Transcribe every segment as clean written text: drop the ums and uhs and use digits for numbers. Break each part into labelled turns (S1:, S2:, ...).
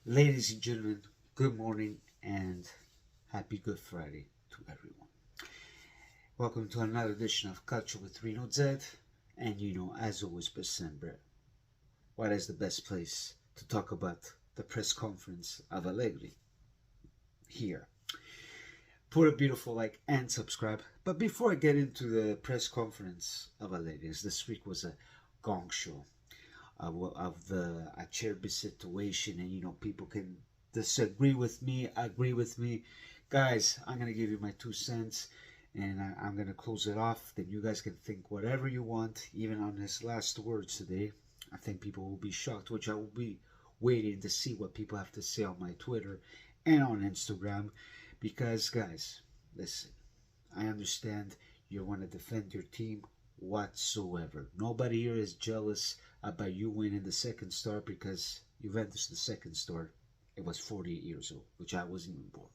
S1: Ladies and gentlemen, good morning and happy Good Friday to everyone. Welcome to another edition of Calcio with Reno Z. And as always, December, what is the best place to talk about the press conference of Allegri? Here. Put a beautiful like and subscribe. But before I get into the press conference of Allegri, this week was a gong show of the acerbi situation, and people can disagree with me, agree with me. Guys, I'm gonna give you my 2 cents, and I'm gonna close it off. Then you guys can think whatever you want. Even on his last words today, I think people will be shocked, which I will be waiting to see what people have to say on my Twitter and on Instagram. Because guys, listen, I understand you want to defend your team whatsoever. Nobody here is jealous about you winning the second star, because Juventus, the second star, it was 48 years old, which I wasn't even born.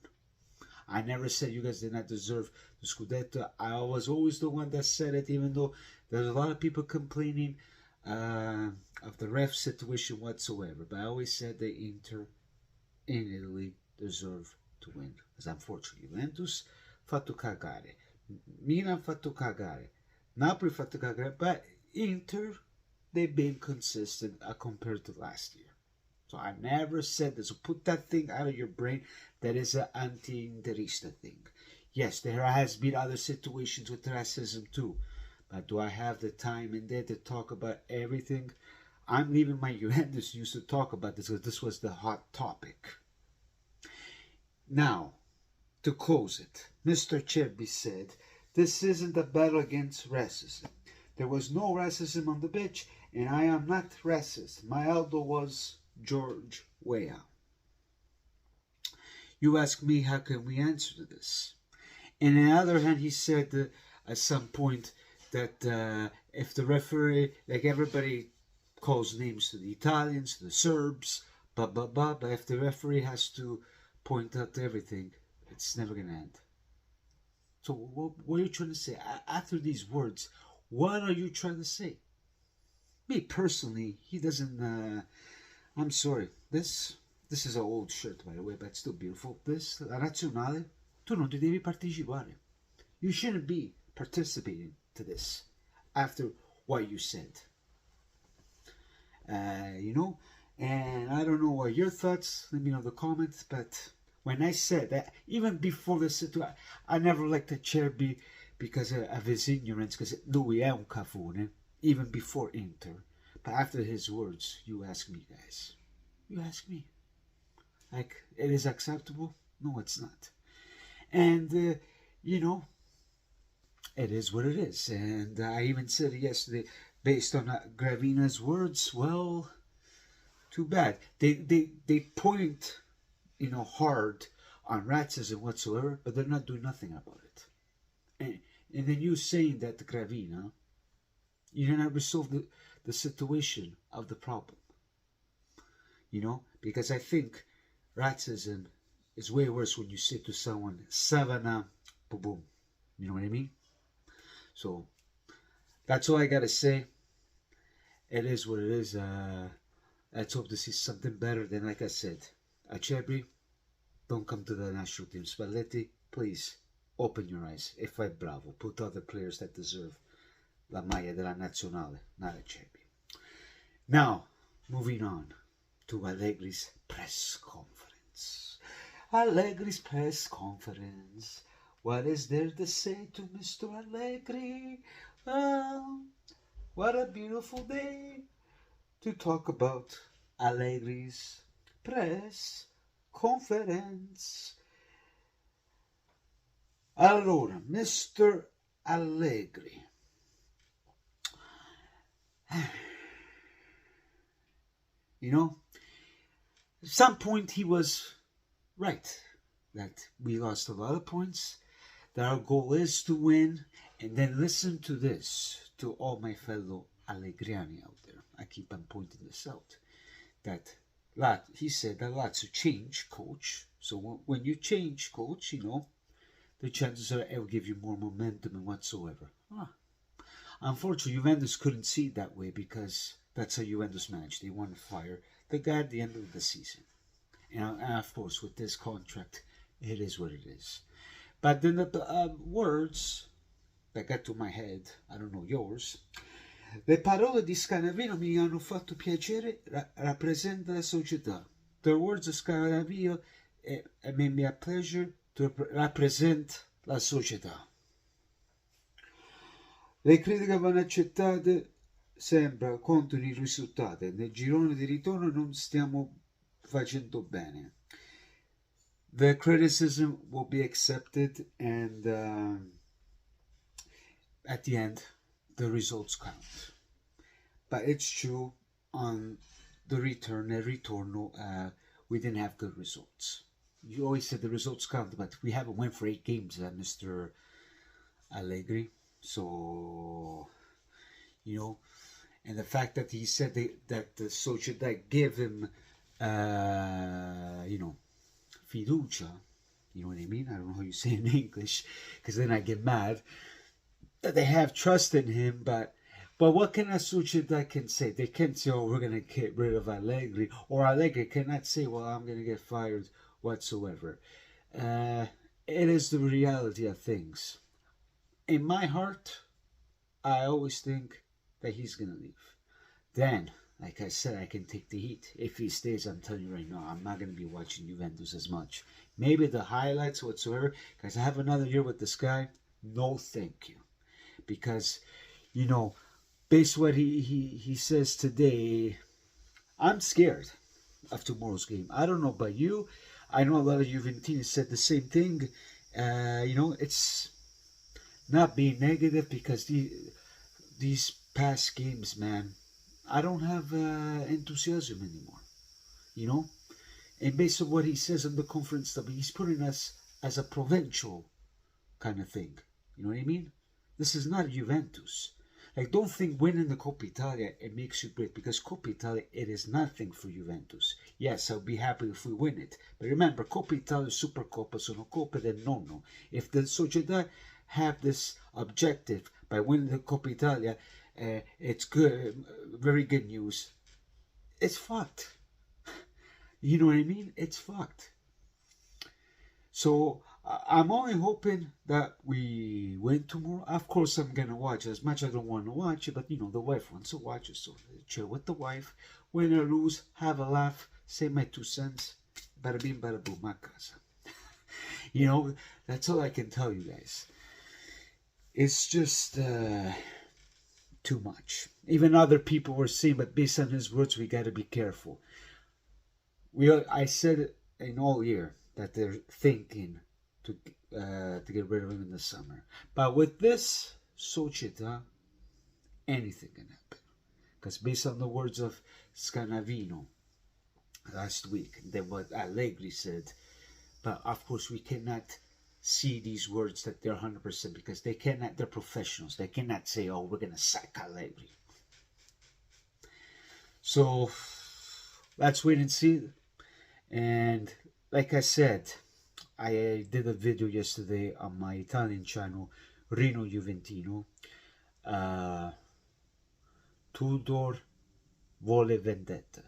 S1: I never said you guys did not deserve the Scudetto. I was always the one that said it, even though there's a lot of people complaining of the ref situation whatsoever. But I always said that Inter in Italy deserve to win. Because unfortunately, Juventus fatto cagare. Milan fatto cagare. Napoli fatto cagare. But Inter, they've been consistent compared to last year. So I never said this. So put that thing out of your brain. That is an anti-Interista thing. Yes, there has been other situations with racism too. But do I have the time in there to talk about everything? I'm leaving my Juventus news to talk about this, because this was the hot topic. Now, to close it, Mr. Acerbi said, this isn't a battle against racism. There was no racism on the pitch, and I am not racist. My elder was George Weah. You ask me, how can we answer to this? And on the other hand, he said at some point that if the referee, like everybody calls names to the Italians, to the Serbs, but if the referee has to point out everything, it's never going to end. So what are you trying to say? After these words, what are you trying to say? Me personally, he doesn't. I'm sorry. This is an old shirt, by the way, but it's still beautiful. This, la nazionale, tu non ti devi partecipare. You shouldn't be participating to this after what you said. And I don't know what your thoughts. Let me know in the comments. But when I said that, even before the situation, I never liked Acerbi because of his ignorance, because lui è un cafone, even before Inter. But after his words, you ask me, guys. You ask me. Like, it is acceptable? No, it's not. And, it is what it is. And I even said yesterday, based on Gravina's words, well, too bad. They point, hard on racism whatsoever, but they're not doing nothing about it. And then you saying that to Gravina, you did not resolve the situation of the problem. Because I think racism is way worse when you say to someone, savana, boom, boom. You know what I mean? So, that's all I gotta say. It is what it is. Let's hope to see something better than, like I said, Acerbi, don't come to the national team. Spalletti, please, open your eyes. E fai bravo. Put other players that deserve la maglia della nazionale, not Acerbi. Now, moving on to Allegri's press conference. Allegri's press conference. What is there to say to Mr. Allegri? Well, what a beautiful day to talk about Allegri's press conference. Allora, Mr. Allegri. At some point he was right that we lost a lot of points, that our goal is to win. And then listen to this, to all my fellow Allegriani out there. I keep on pointing this out. That he said that Lazio change coach. So when you change coach, the chances are it will give you more momentum and whatsoever. Unfortunately, Juventus couldn't see it that way, because that's how Juventus managed. They wanted to fire the guy at the end of the season. And of course, with this contract, it is what it is. But then the words that got to my head, I don't know yours, le parole di Scanavino mi hanno fatto piacere, rappresenta la società. The words of Scanavino made me a pleasure to represent la società. Le critiche vanno accettate, sembra, contano i risultati. Nel girone di ritorno non stiamo facendo bene. The criticism will be accepted, and at the end, the results count. But it's true, on the return, el ritorno, we didn't have good results. You always said the results count, but we haven't won for 8 games, Mr. Allegri. So, you know, and the fact that he said that the Sociedad gave him, you know, fiducia, you know what I mean? I don't know how you say it in English, because then I get mad, that they have trust in him, but what can a Sociedad can say? They can't say, oh, we're going to get rid of Allegri, or Allegri cannot say, well, I'm going to get fired whatsoever. It is the reality of things. In my heart, I always think that he's going to leave. Then, like I said, I can take the heat. If he stays, I'm telling you right now, I'm not going to be watching Juventus as much. Maybe the highlights whatsoever, because I have another year with this guy. No, thank you. Because, you know, based on what he says today, I'm scared of tomorrow's game. I don't know about you. I know a lot of Juventini said the same thing. You know, it's not being negative, because these past games, man, I don't have enthusiasm anymore, you know. And based on what he says in the conference, he's putting us as a provincial kind of thing. You know what I mean? This is not Juventus. Like, don't think winning the Coppa Italia, it makes you great, because Coppa Italia, it is nothing for Juventus. Yes, I'll be happy if we win it. But remember, Coppa Italia e Supercoppa sono coppe del nonno. If the Sociedad have this objective by winning the Coppa Italia, it's good, very good news. It's fucked. You know what I mean? It's fucked. So I'm only hoping that we win tomorrow. Of course, I'm gonna watch as much. I don't want to watch it, but you know, the wife wants to watch it, so chill with the wife. Win or lose, have a laugh, say my 2 cents. Bada bing, bada boom, my casa. You know, that's all I can tell you guys. It's just too much. Even other people were saying, but based on his words, we got to be careful. I said it in all year that they're thinking to get rid of him in the summer. But with this Società, anything can happen. Because based on the words of Scanavino last week, then what Allegri said, but of course we cannot see these words that they're 100%, because they cannot, they're professionals. They cannot say, oh, we're going to sack Allegri. So let's wait and see. And like I said, I did a video yesterday on my Italian channel, Rino Juventino. Tudor vuole vendetta.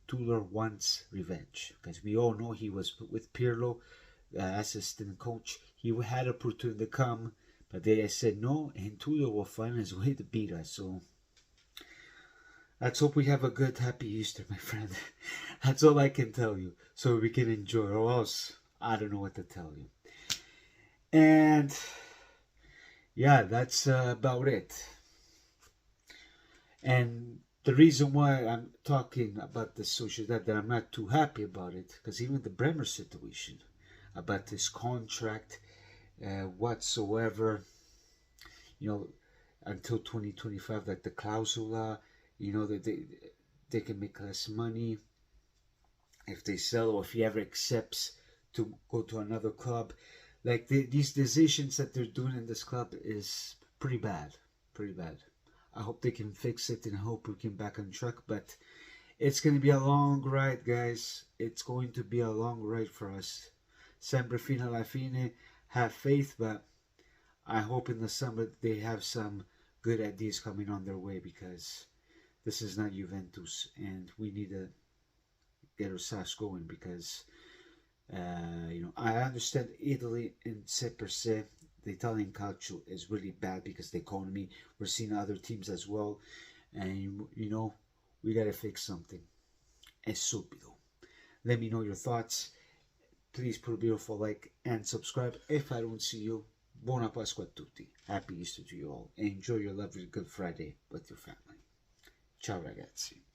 S1: Tudor wants revenge, because we all know he was with Pirlo, the assistant coach. He had an opportunity to come, but they said no, and Tudor will find his way to beat us. So let's hope we have a good, happy Easter, my friend. That's all I can tell you, so we can enjoy, or else I don't know what to tell you. And yeah, that's about it. And the reason why I'm talking about the Sociedad, that I'm not too happy about it, because even the Bremer situation, about this contract whatsoever, you know, until 2025, like the clausula, you know, that they can make less money if they sell, or if he ever accepts to go to another club. Like these decisions that they're doing in this club is pretty bad, pretty bad. I hope they can fix it, and I hope we can back on track. But it's going to be a long ride, guys. It's going to be a long ride for us. Sempre fino alla fine. Have faith, but I hope in the summer they have some good ideas coming on their way, because this is not Juventus, and we need to get our socks going, because I understand Italy in sé per sé, the Italian calcio is really bad because of the economy. We're seeing other teams as well, and we gotta fix something. E subito. Let me know your thoughts. Please put a beautiful like and subscribe. If I don't see you, buona Pasqua a tutti. Happy Easter to you all. Enjoy your lovely Good Friday with your family. Ciao ragazzi.